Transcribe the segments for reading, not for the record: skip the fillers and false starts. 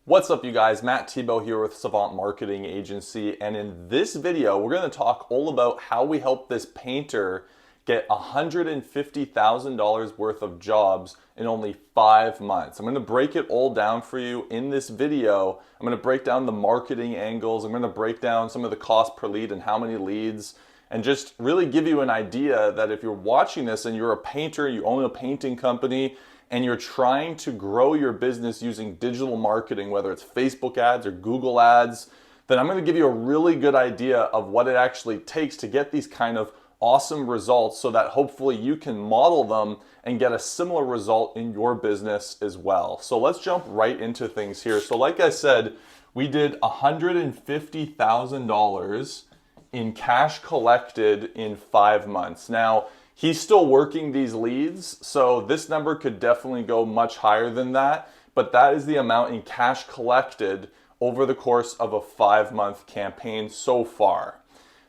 What's up, you guys? Matt Thibeau here with Savant Marketing Agency, and in this video we're going to talk all about how we help this painter get $150,000 worth of jobs in only 5 months. I'm going to break it all down for you in this video. I'm going to break down the marketing angles. I'm going to break down some of the cost per lead and how many leads, and just really give you an idea that if you're watching this and you're a painter, you own a painting company, and you're trying to grow your business using digital marketing, whether it's Facebook ads or Google ads, then I'm going to give you a really good idea of what it actually takes to get these kind of awesome results so that hopefully you can model them and get a similar result in your business as well. So let's jump right into things here. So like I said, we did $150,000 in cash collected in 5 months. Now, he's still working these leads, so this number could definitely go much higher than that, but that is the amount in cash collected over the course of a 5-month campaign so far.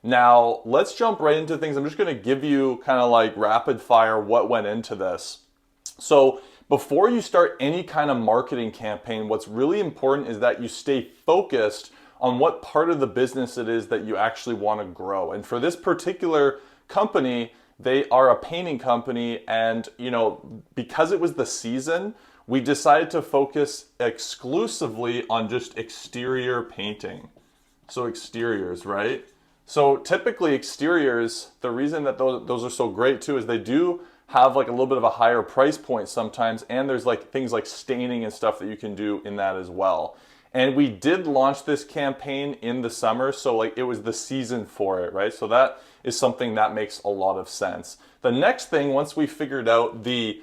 Now, let's jump right into things. I'm just going to give you kind of like rapid fire what went into this. So before you start any kind of marketing campaign, what's really important is that you stay focused on what part of the business it is that you actually want to grow. And for this particular company, they are a painting company, and because it was the season, we decided to focus exclusively on just exterior painting. So exteriors, right? So typically exteriors, the reason that those are so great too is they do have like a little bit of a higher price point sometimes, and there's like things like staining and stuff that you can do in that as well. And we did launch this campaign in the summer, so like it was the season for it, right? So that is something that makes a lot of sense. The next thing, once we figured out the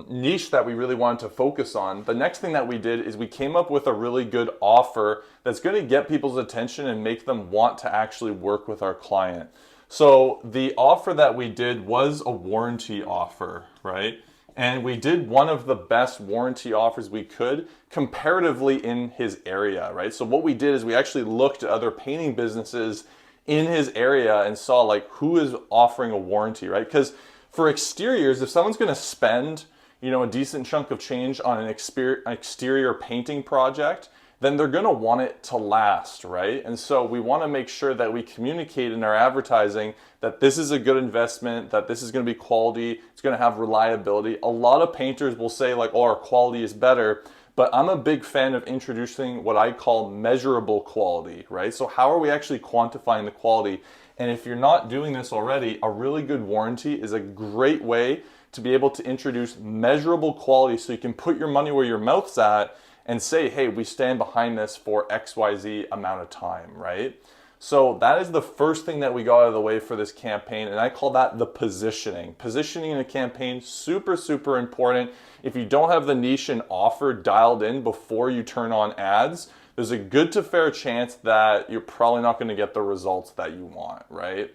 niche that we really wanted to focus on, the next thing that we did is we came up with a really good offer that's going to get people's attention and make them want to actually work with our client. So the offer that we did was a warranty offer, right? And we did one of the best warranty offers we could comparatively in his area, right? So what we did is we actually looked at other painting businesses in his area and saw like who is offering a warranty, right? Because for exteriors, if someone's going to spend, a decent chunk of change on an exterior painting project, then they're going to want it to last, right? And so we want to make sure that we communicate in our advertising that this is a good investment, that this is going to be quality, it's going to have reliability. A lot of painters will say like, oh, our quality is better, but I'm a big fan of introducing what I call measurable quality, right? So how are we actually quantifying the quality? And if you're not doing this already, a really good warranty is a great way to be able to introduce measurable quality so you can put your money where your mouth's at and say, hey, we stand behind this for XYZ amount of time, right? So that is the first thing that we got out of the way for this campaign, and I call that the positioning. Positioning in a campaign, super, super important. If you don't have the niche and offer dialed in before you turn on ads, there's a good to fair chance that you're probably not going to get the results that you want, right?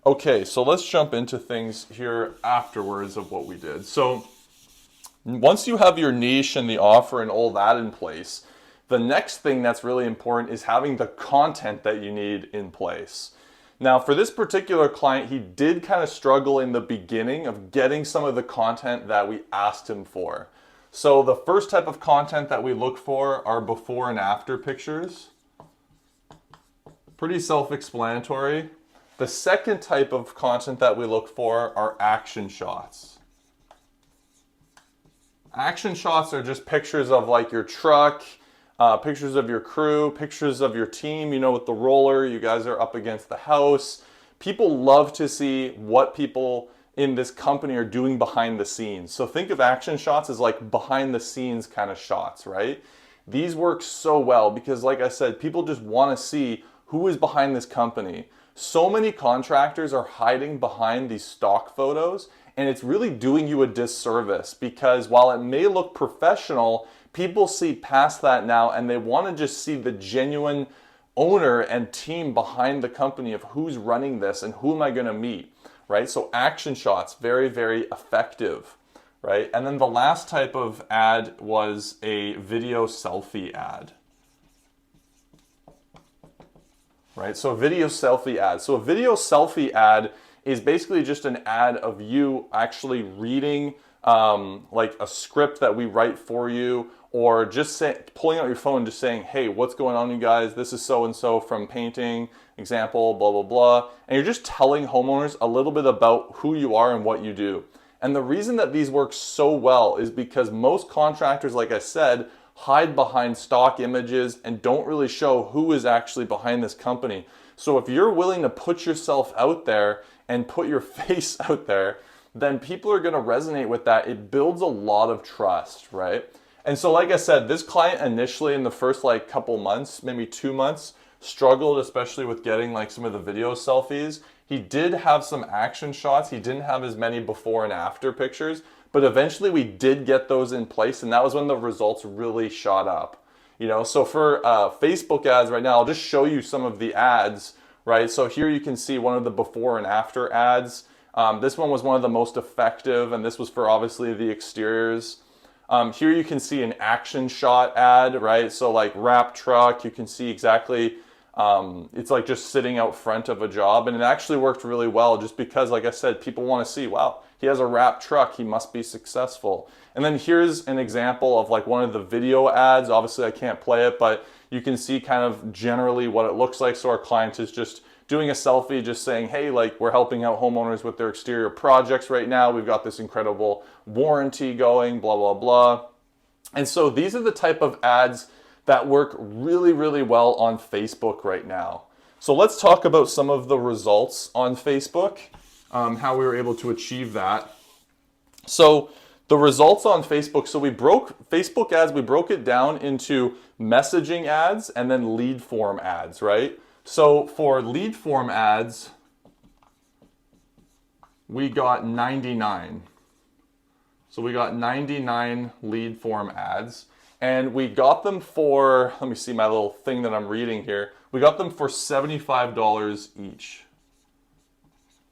Okay, so let's jump into things here afterwards of what we did. So once you have your niche and the offer and all that in place, the next thing that's really important is having the content that you need in place. Now, for this particular client, he did kind of struggle in the beginning of getting some of the content that we asked him for. So the first type of content that we look for are before and after pictures. Pretty self-explanatory. The second type of content that we look for are action shots. Action shots are just pictures of like your truck, pictures of your crew, pictures of your team, with the roller, you guys are up against the house. People love to see what people in this company are doing behind the scenes. So think of action shots as like behind the scenes kind of shots, right? These work so well because like I said, people just want to see who is behind this company. So many contractors are hiding behind these stock photos, and it's really doing you a disservice because while it may look professional, people see past that now and they want to just see the genuine owner and team behind the company of who's running this and who am I going to meet, right? So action shots, very, very effective, right? And then the last type of ad was a video selfie ad. Right? So a video selfie ad. So a video selfie ad is basically just an ad of you actually reading like a script that we write for you, or just pulling out your phone, just saying, hey, what's going on, you guys? This is so-and-so from painting, example, blah, blah, blah. And you're just telling homeowners a little bit about who you are and what you do. And the reason that these work so well is because most contractors, like I said, hide behind stock images and don't really show who is actually behind this company. So if you're willing to put yourself out there and put your face out there, then people are going to resonate with that. It builds a lot of trust, right? And so like I said, this client initially in the first like couple months, maybe 2 months, struggled especially with getting like some of the video selfies. He did have some action shots. He didn't have as many before and after pictures, but eventually we did get those in place, and that was when the results really shot up. So for Facebook ads right now, I'll just show you some of the ads, right? So here you can see one of the before and after ads. This one was one of the most effective, and this was for obviously the exteriors. Here you can see an action shot ad, right? So like wrap truck, you can see exactly, it's like just sitting out front of a job, and it actually worked really well just because, like I said, people want to see, wow, he has a wrap truck, he must be successful. And then here's an example of like one of the video ads. Obviously I can't play it, but you can see kind of generally what it looks like. So our client is just doing a selfie, just saying, hey, like we're helping out homeowners with their exterior projects right now. We've got this incredible warranty going, blah, blah, blah. And so these are the type of ads that work really, really well on Facebook right now. So let's talk about some of the results on Facebook, how we were able to achieve that. So the results on Facebook, so we broke Facebook ads, we broke it down into messaging ads and then lead form ads, right? So for lead form ads, we got 99. So we got 99 lead form ads, and we got them for, let me see my little thing that I'm reading here. We got them for $75 each,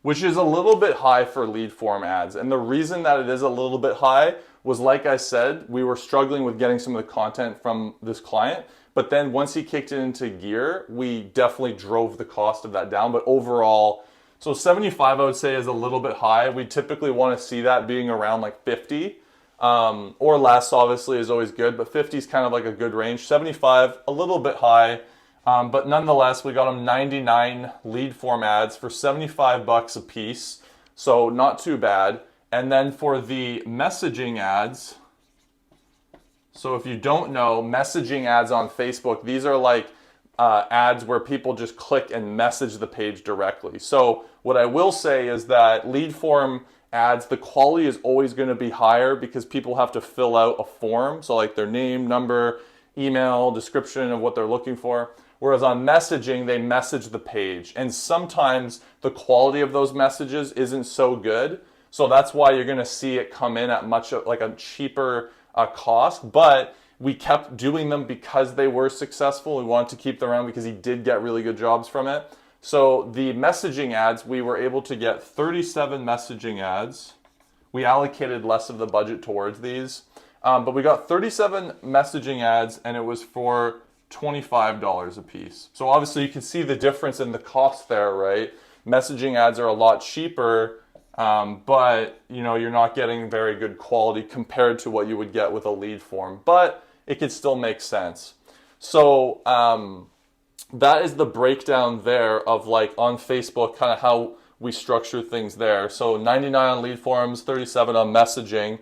which is a little bit high for lead form ads. And the reason that it is a little bit high was, like I said, we were struggling with getting some of the content from this client. But then once he kicked it into gear, we definitely drove the cost of that down. But overall, so 75 I would say is a little bit high. We typically want to see that being around like 50 or less, obviously, is always good. But 50 is kind of like a good range. 75, a little bit high. But nonetheless, we got him 99 lead form ads for $75 a piece. So not too bad. And then for the messaging ads, so if you don't know, messaging ads on Facebook, these are like ads where people just click and message the page directly. So what I will say is that lead form ads, the quality is always going to be higher because people have to fill out a form. So like their name, number, email, description of what they're looking for. Whereas on messaging, they message the page. And sometimes the quality of those messages isn't so good. So that's why you're going to see it come in at much like a cheaper cost, but we kept doing them because they were successful. We wanted to keep them around because he did get really good jobs from it. So the messaging ads, we were able to get 37 messaging ads. We allocated less of the budget towards these, but we got 37 messaging ads, and it was for $25 a piece. So obviously you can see the difference in the cost there, right? Messaging ads are a lot cheaper, but you're not getting very good quality compared to what you would get with a lead form, but it could still make sense. So that is the breakdown there of like on Facebook, kind of how we structure things there. So 99 on lead forms, 37 on messaging,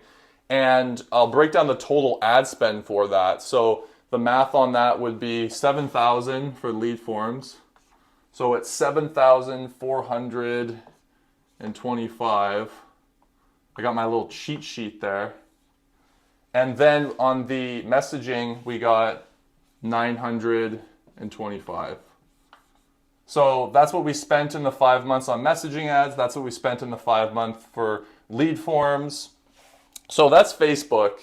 and I'll break down the total ad spend for that. So the math on that would be 7,000 for lead forms. So it's 7,425. I got my little cheat sheet there. And then on the messaging, we got 925. So that's what we spent in the 5 months on messaging ads. That's what we spent in the 5 month for lead forms. So that's Facebook,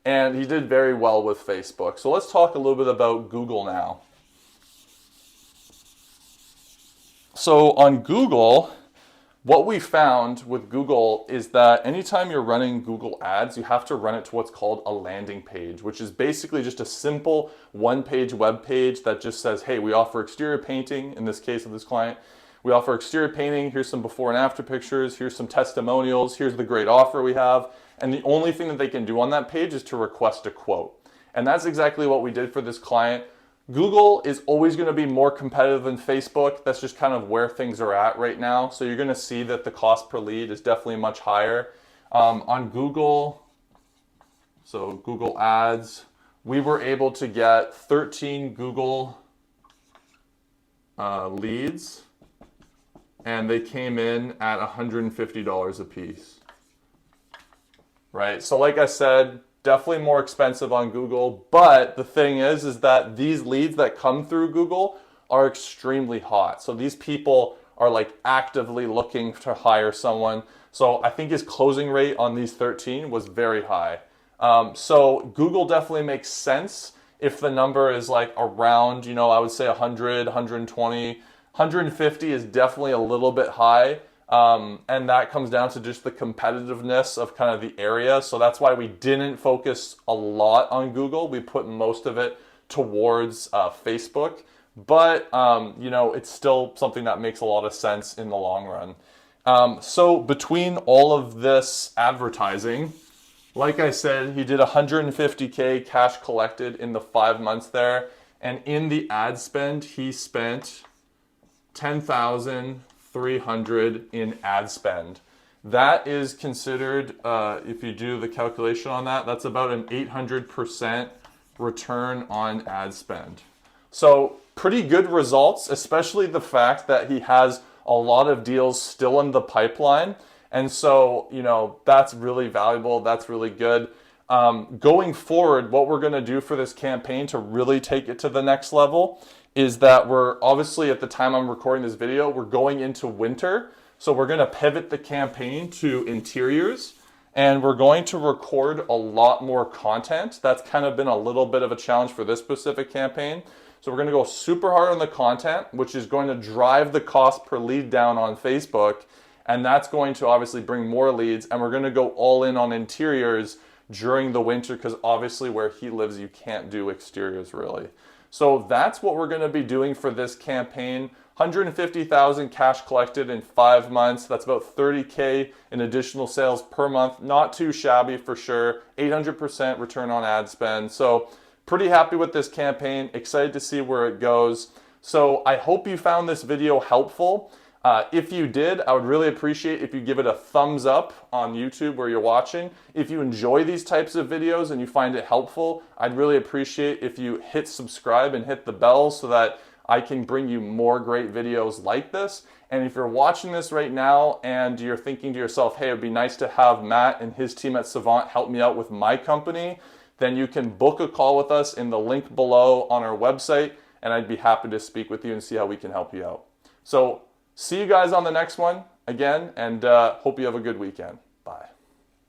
and he did very well with Facebook. So let's talk a little bit about Google now. So on Google, what we found with Google is that anytime you're running Google ads, you have to run it to what's called a landing page, which is basically just a simple one-page web page that just says, hey, we offer exterior painting. In this case of this client, we offer exterior painting. Here's some before and after pictures. Here's some testimonials. Here's the great offer we have. And the only thing that they can do on that page is to request a quote. And that's exactly what we did for this client. Google is always going to be more competitive than Facebook. That's just kind of where things are at right now. So you're going to see that the cost per lead is definitely much higher. On Google, so Google Ads, we were able to get 13 Google leads, and they came in at $150 a piece. Right? So like I said, definitely more expensive on Google, but the thing is that these leads that come through Google are extremely hot. So these people are like actively looking to hire someone. So I think his closing rate on these 13 was very high. So Google definitely makes sense if the number is like around, you know, I would say 100, 120, 150 is definitely a little bit high. And that comes down to just the competitiveness of kind of the area. So that's why we didn't focus a lot on Google. We put most of it towards Facebook. But, you know, it's still something that makes a lot of sense in the long run. So between all of this advertising, like I said, he did 150K cash collected in the 5 months there. And in the ad spend, he spent 10,300 in ad spend. That is considered, if you do the calculation on that, that's about an 800% return on ad spend. So pretty good results, especially the fact that he has a lot of deals still in the pipeline. And so, you know, that's really valuable. That's really good. Going forward, what we're going to do for this campaign to really take it to the next level is that we're obviously, at the time I'm recording this video, we're going into winter. So we're going to pivot the campaign to interiors, and we're going to record a lot more content. That's kind of been a little bit of a challenge for this specific campaign. So we're going to go super hard on the content, which is going to drive the cost per lead down on Facebook. And that's going to obviously bring more leads. And we're going to go all in on interiors during the winter, because obviously where he lives, you can't do exteriors really. So that's what we're going to be doing for this campaign. 150,000 cash collected in 5 months. That's about 30K in additional sales per month. Not too shabby for sure. 800% return on ad spend. So pretty happy with this campaign. Excited to see where it goes. So I hope you found this video helpful. If you did, I would really appreciate if you give it a thumbs up on YouTube where you're watching. If you enjoy these types of videos and you find it helpful, I'd really appreciate if you hit subscribe and hit the bell so that I can bring you more great videos like this. And if you're watching this right now and you're thinking to yourself, hey, it'd be nice to have Matt and his team at Savant help me out with my company, then you can book a call with us in the link below on our website, and I'd be happy to speak with you and see how we can help you out. So see you guys on the next one again, and hope you have a good weekend.